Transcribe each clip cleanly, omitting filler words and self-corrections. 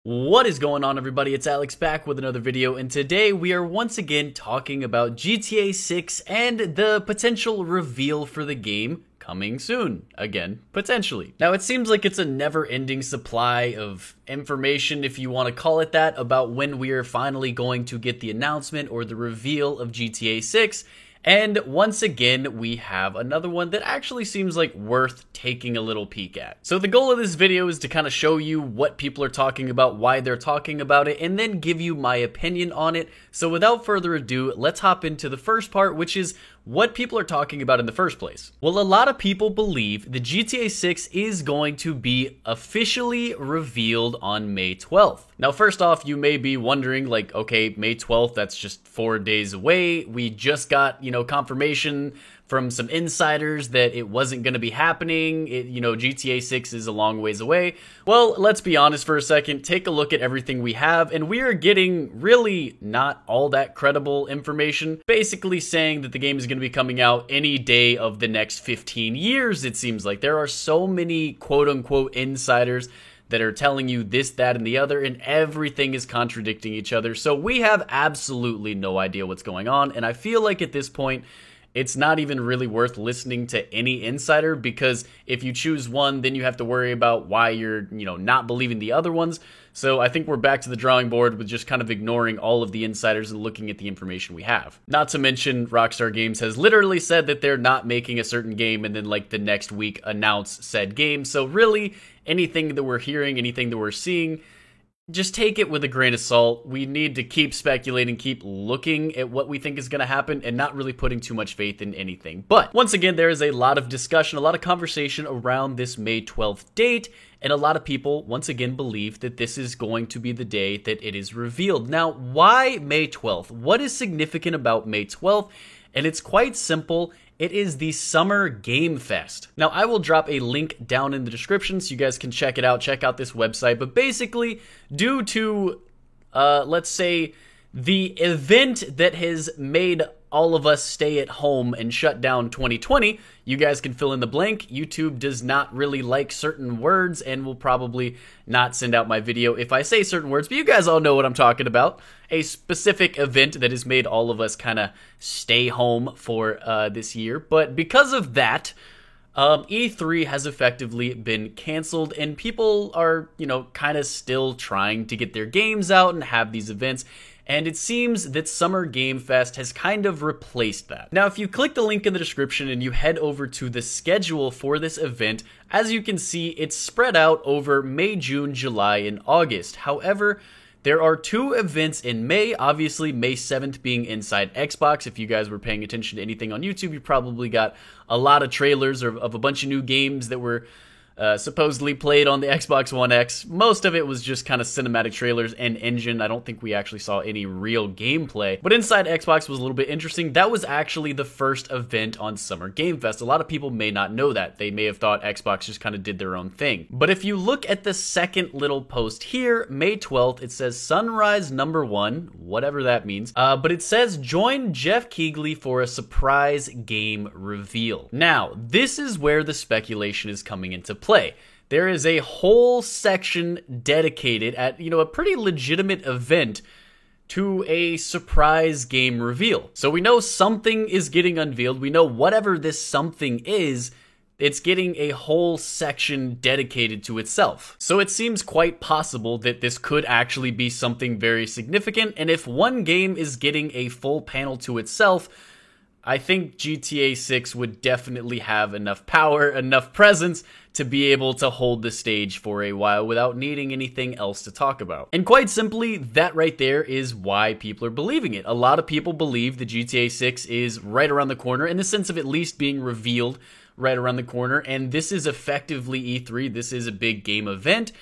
What is going on, everybody? It's Alex back with another video, and today we are once again talking about GTA 6 and the potential reveal for the game coming soon. Again, potentially. Now, it seems like it's a never-ending supply of information, if you want to call it that, about when we are finally going to get the announcement or the reveal of GTA 6. And once again, we have another one that actually seems like worth taking a little peek at. So the goal of this video is to kind of show you what people are talking about, why they're talking about it, and then give you my opinion on it. So without further ado, let's hop into the first part, which is what people are talking about in the first place. Well, a lot of people believe the GTA 6 is going to be officially revealed on May 12th. Now, first off, you may be wondering, like, okay, May 12th, that's just 4 days away. We just got, confirmation from some insiders that it wasn't going to be happening. GTA 6 is a long ways away. Well, let's be honest for a second. Take a look at everything we have, and we are getting really not all that credible information. Basically saying that the game is going to be coming out any day of the next 15 years, it seems like. There are so many quote-unquote insiders that are telling you this, that, and the other, and everything is contradicting each other. So we have absolutely no idea what's going on, and I feel like at this point, it's not even really worth listening to any insider, because if you choose one, then you have to worry about why you're, not believing the other ones. So I think we're back to the drawing board with just kind of ignoring all of the insiders and looking at the information we have. Not to mention, Rockstar Games has literally said that they're not making a certain game and then like the next week announce said game. So really, anything that we're hearing, anything that we're seeing, just take it with a grain of salt. We need to keep speculating, keep looking at what we think is going to happen, and not really putting too much faith in anything. But once again, there is a lot of discussion, a lot of conversation around this May 12th date, and a lot of people, once again, believe that this is going to be the day that it is revealed. Now, why May 12th? What is significant about May 12th? And it's quite simple. It is the Summer Game Fest. Now, I will drop a link down in the description so you guys can check it out, check out this website. But basically, due to, let's say, the event that has made all of us stay at home and shut down 2020, you guys can fill in the blank. YouTube does not really like certain words and will probably not send out my video if I say certain words, but you guys all know what I'm talking about. A specific event that has made all of us kind of stay home for this year. But because of that, E3 has effectively been canceled, and people are, kind of still trying to get their games out and have these events. And it seems that Summer Game Fest has kind of replaced that. Now, if you click the link in the description and you head over to the schedule for this event, as you can see, it's spread out over May, June, July, and August. However, there are 2 events in May, obviously May 7th being Inside Xbox. If you guys were paying attention to anything on YouTube, you probably got a lot of trailers of a bunch of new games that were supposedly played on the Xbox One X. Most of it was just kind of cinematic trailers and engine. I don't think we actually saw any real gameplay. But Inside Xbox was a little bit interesting. That was actually the first event on Summer Game Fest. A lot of people may not know that. They may have thought Xbox just kind of did their own thing. But if you look at the second little post here, May 12th, it says Sunrise Number 1, whatever that means. But it says join Jeff Keighley for a surprise game reveal. Now, this is where the speculation is coming into play. There is a whole section dedicated at, a pretty legitimate event to a surprise game reveal. So we know something is getting unveiled. We know whatever this something is, it's getting a whole section dedicated to itself. So it seems quite possible that this could actually be something very significant. And if one game is getting a full panel to itself, I think GTA 6 would definitely have enough power, enough presence to be able to hold the stage for a while without needing anything else to talk about. And quite simply, that right there is why people are believing it. A lot of people believe that GTA 6 is right around the corner, in the sense of at least being revealed right around the corner, and this is effectively E3. This is a big game event.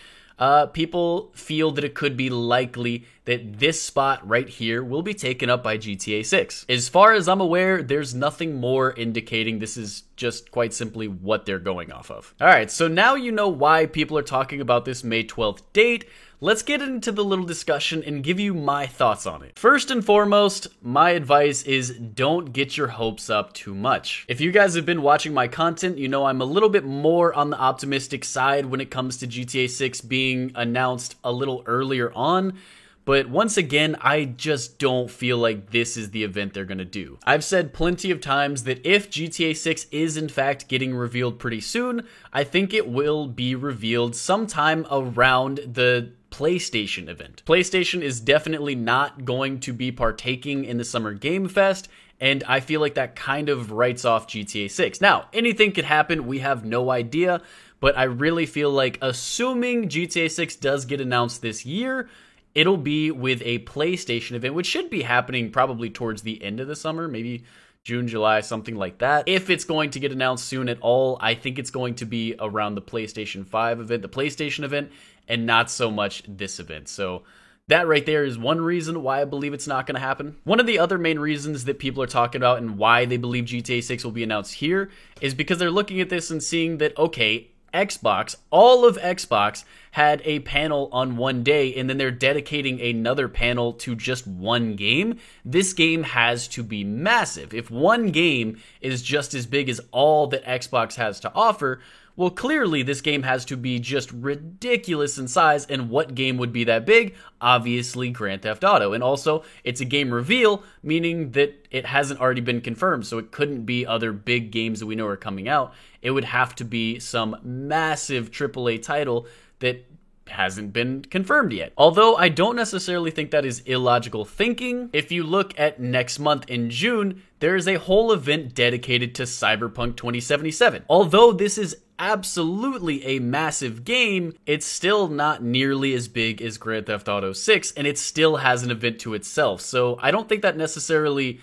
People feel that it could be likely that this spot right here will be taken up by GTA 6. As far as I'm aware, there's nothing more indicating this is just quite simply what they're going off of. Alright, so now you know why people are talking about this May 12th date. Let's get into the little discussion and give you my thoughts on it. First and foremost, my advice is don't get your hopes up too much. If you guys have been watching my content, you know I'm a little bit more on the optimistic side when it comes to GTA 6 being announced a little earlier on. But once again, I just don't feel like this is the event they're gonna do. I've said plenty of times that if GTA 6 is in fact getting revealed pretty soon, I think it will be revealed sometime around the PlayStation event. PlayStation is definitely not going to be partaking in the Summer Game Fest, and I feel like that kind of writes off GTA 6. Now, anything could happen, we have no idea, but I really feel like assuming GTA 6 does get announced this year, it'll be with a PlayStation event, which should be happening probably towards the end of the summer, maybe June, July, something like that. If it's going to get announced soon at all, I think it's going to be around the PlayStation 5 event, the PlayStation event, and not so much this event. So that right there is one reason why I believe it's not going to happen. One of the other main reasons that people are talking about and why they believe GTA 6 will be announced here is because they're looking at this and seeing that, okay, Xbox, all of Xbox had a panel on one day, and then they're dedicating another panel to just one game. This game has to be massive. If one game is just as big as all that Xbox has to offer, well, clearly this game has to be just ridiculous in size, and what game would be that big? Obviously Grand Theft Auto. And also, it's a game reveal, meaning that it hasn't already been confirmed, so it couldn't be other big games that we know are coming out. It would have to be some massive AAA title that hasn't been confirmed yet. Although I don't necessarily think that is illogical thinking. If you look at next month in June, there is a whole event dedicated to Cyberpunk 2077. Although this is absolutely a massive game, it's still not nearly as big as Grand Theft Auto 6, and it still has an event to itself. So I don't think that necessarily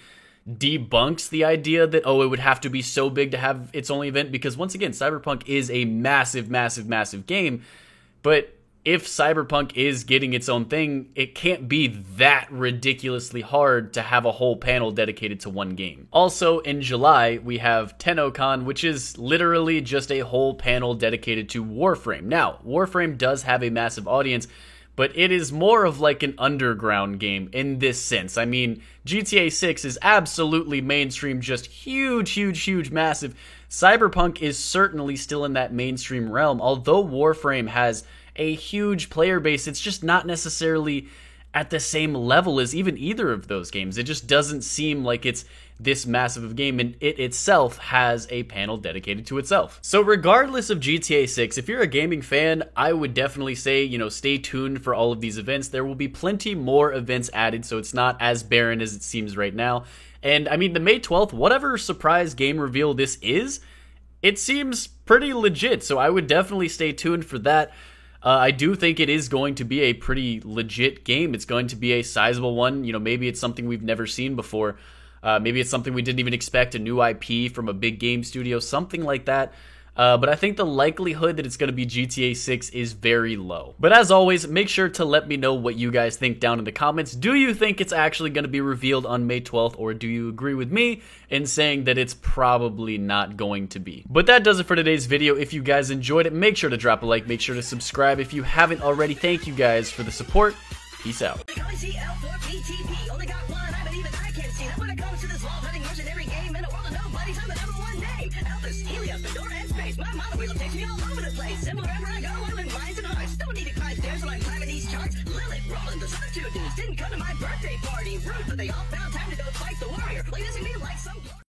debunks the idea that, oh, it would have to be so big to have its own event, because once again, Cyberpunk is a massive, massive, massive game. But if Cyberpunk is getting its own thing, it can't be that ridiculously hard to have a whole panel dedicated to one game. Also, in July, we have TennoCon, which is literally just a whole panel dedicated to Warframe. Now, Warframe does have a massive audience, but it is more of like an underground game in this sense. I mean, GTA 6 is absolutely mainstream, just huge, huge, huge, massive. Cyberpunk is certainly still in that mainstream realm. Although Warframe has a huge player base, it's just not necessarily at the same level as even either of those games. It just doesn't seem like it's this massive of a game, and it itself has a panel dedicated to itself. So regardless of GTA 6, if you're a gaming fan, I would definitely say, you know, stay tuned for all of these events. There will be plenty more events added, so it's not as barren as it seems right now. And I mean, the May 12th, whatever surprise game reveal this is, it seems pretty legit, so I would definitely stay tuned for that. I do think it is going to be a pretty legit game. It's going to be a sizable one. You know, maybe it's something we've never seen before. Maybe it's something we didn't even expect, a new IP from a big game studio, something like that. But I think the likelihood that it's going to be GTA 6 is very low. But as always, make sure to let me know what you guys think down in the comments. Do you think it's actually going to be revealed on May 12th, or do you agree with me in saying that it's probably not going to be? But that does it for today's video. If you guys enjoyed it, make sure to drop a like, make sure to subscribe if you haven't already. Thank you guys for the support. Peace out. My mother wheel takes me all over the place, and wherever I go, I'm in lines and hearts. Don't need to climb stairs while I'm climbing these charts. Lilith, Roland, the other two dudes didn't come to my birthday party. Rude, but they all found time to go fight the warrior. Like, doesn't mean like some